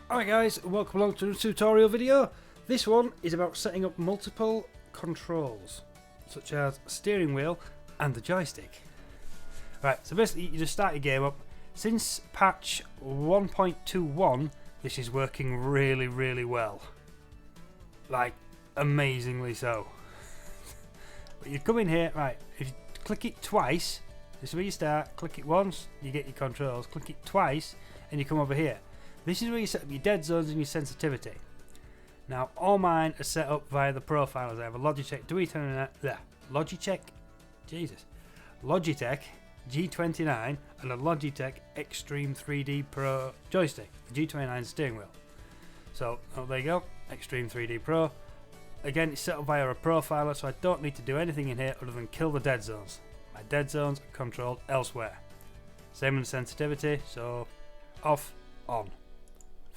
Alright guys, welcome along to the tutorial video. This one is about setting up multiple controls, such as steering wheel and the joystick. Right, so basically you just start your game up. Since patch 1.21, this is working really well. Like, amazingly so. But you come in here, right, if you click it twice, this is where you start, click it once, you get your controls, click it twice, and you come over here. This is where you set up your dead zones and your sensitivity. Now, all mine are set up via the profilers. I have a Logitech Logitech G29 and a Logitech Extreme 3D Pro joystick. The G29 is steering wheel. So, there you go, Extreme 3D Pro. Again, it's set up via a profiler, so I don't need to do anything in here other than kill the dead zones. My dead zones are controlled elsewhere. Same with the sensitivity, so off, on.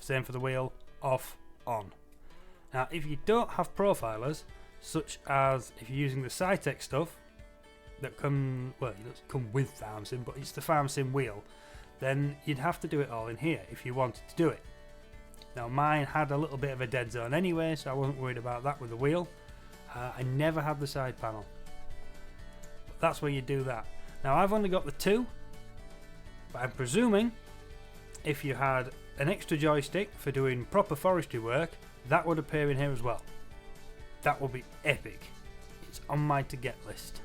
Same for the wheel, off, on. Now, if you don't have profilers, such as if you're using the Satis stuff, that come, well, it doesn't come with Farm Sim, but it's the Farm Sim wheel, then you'd have to do it all in here if you wanted to do it. Now, mine had a little bit of a dead zone anyway, so I wasn't worried about that with the wheel. I never had the side panel. But that's where you do that. Now, I've only got the two, but I'm presuming if you had an extra joystick for doing proper forestry work, that would appear in here as well. That would be epic. It's on my to get list.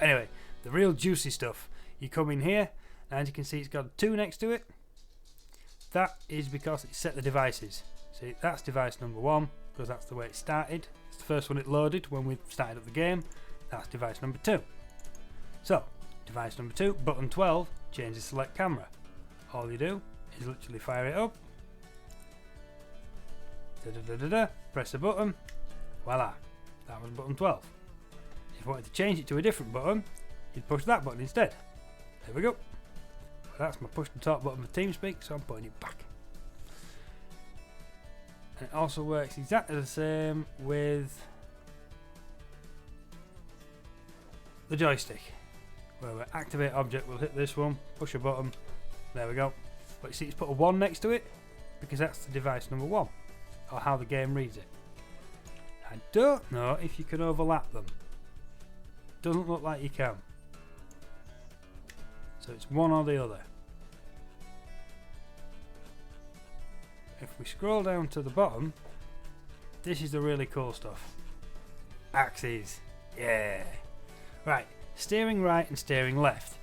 Anyway, the real juicy stuff. You come in here, and as you can see it's got a 2 next to it. That is because it set the devices. See, that's device number 1, because that's the way it started. It's the first one it loaded when we started up the game. That's device number 2. So, device number 2, button 12, changes select camera. All you do is literally fire it up, press a button, voila, that was button 12. If you wanted to change it to a different button, you'd push that button instead. There we go. Well, that's my push to talk button for TeamSpeak, so I'm putting it back. And it also works exactly the same with the joystick, where we activate object, we'll hit this one, push a button. There we go. But you see it's put a 1 next to it because that's the device number 1, or how the game reads it. I don't know if you can overlap them. Doesn't look like you can. So it's one or the other. If we scroll down to the bottom, this is the really cool stuff. Axes. Yeah. Right. Steering right and steering left.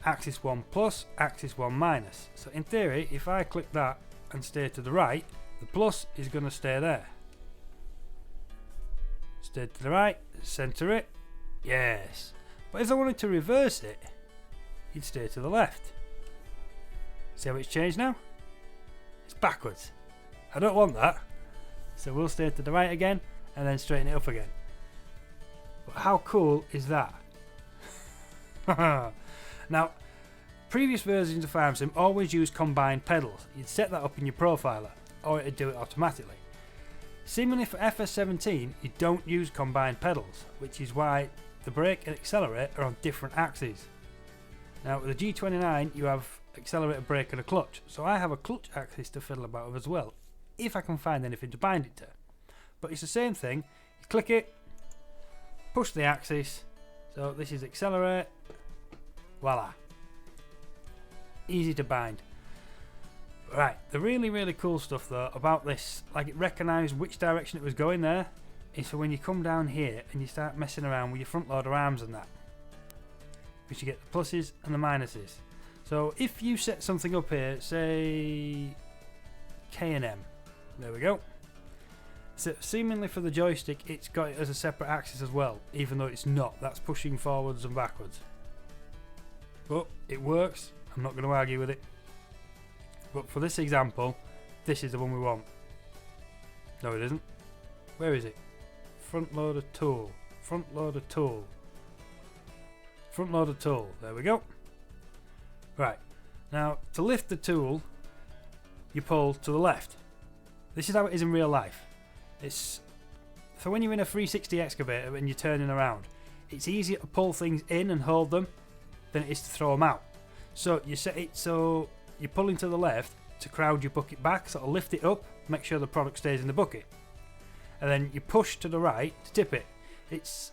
Axis 1 plus, axis 1 minus. So in theory, if I click that and steer to the right, the plus is going to stay there. Steer to the right, center it, yes. But if I wanted to reverse it, you'd steer to the left. See how it's changed now? It's backwards. I don't want that. So we'll steer to the right again and then straighten it up again. But how cool is that? Now, previous versions of Farm Sim always used combined pedals. You'd set that up in your profiler, or it'd do it automatically. Seemingly for FS17, you don't use combined pedals, which is why the brake and accelerate are on different axes. Now with the G29, you have accelerator, brake and a clutch, so I have a clutch axis to fiddle about with as well, if I can find anything to bind it to. But it's the same thing, you click it, push the axis, so this is accelerate, voila. Easy to bind. Right, the really cool stuff though about this, like it recognised which direction it was going there, is for when you come down here and you start messing around with your front loader arms and that. Because you get the pluses and the minuses. So if you set something up here, say K&M, there we go. So seemingly for the joystick it's got it as a separate axis as well, even though it's not, that's pushing forwards and backwards. But it works, I'm not going to argue with it. But for this example, this is the one we want. No it isn't. Where is it? Front loader tool. Front loader tool. Front loader tool. There we go. Right. Now, to lift the tool, you pull to the left. This is how it is in real life. It's for when you're in a 360 excavator and you're turning around. It's easier to pull things in and hold them than it is to throw them out. So you set it so you're pulling to the left to crowd your bucket back, sort of lift it up, make sure the product stays in the bucket. And then you push to the right to tip it. It's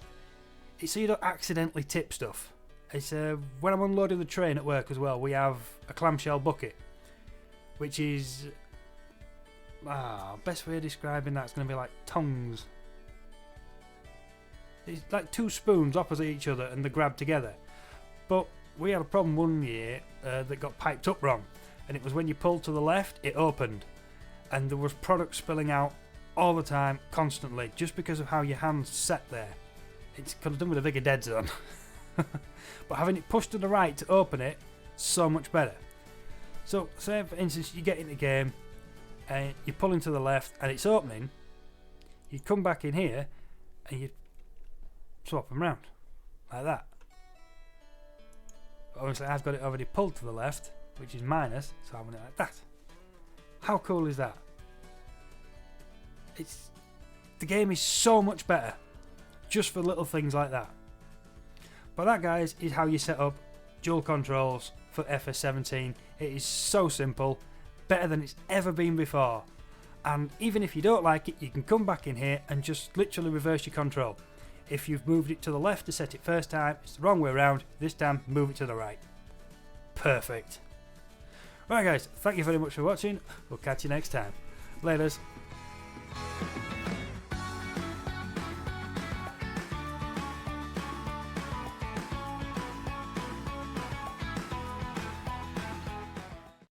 so you don't accidentally tip stuff. It's when I'm unloading the train at work as well, we have a clamshell bucket, which is best way of describing that's going to be like tongs. It's like two spoons opposite each other and they're grabbed together. But we had a problem one year that got piped up wrong, and it was when you pulled to the left, it opened, and there was product spilling out all the time, constantly, just because of how your hand's set there. It's could have done with a bigger dead zone. But having it pushed to the right to open it, so much better. So say for instance you get in the game and you're pulling to the left and it's opening, you come back in here and you swap them round like that. But obviously I've got it already pulled to the left, which is minus, so I'm going to like that. How cool is that? The game is so much better just for little things like that. But that, guys, is how you set up dual controls for FS17. It is so simple, better than it's ever been before. And even if you don't like it, you can come back in here and just literally reverse your control. If you've moved it to the left to set it first time, it's the wrong way around. This time, move it to the right. Perfect. Right, guys, thank you very much for watching. We'll catch you next time. Laters.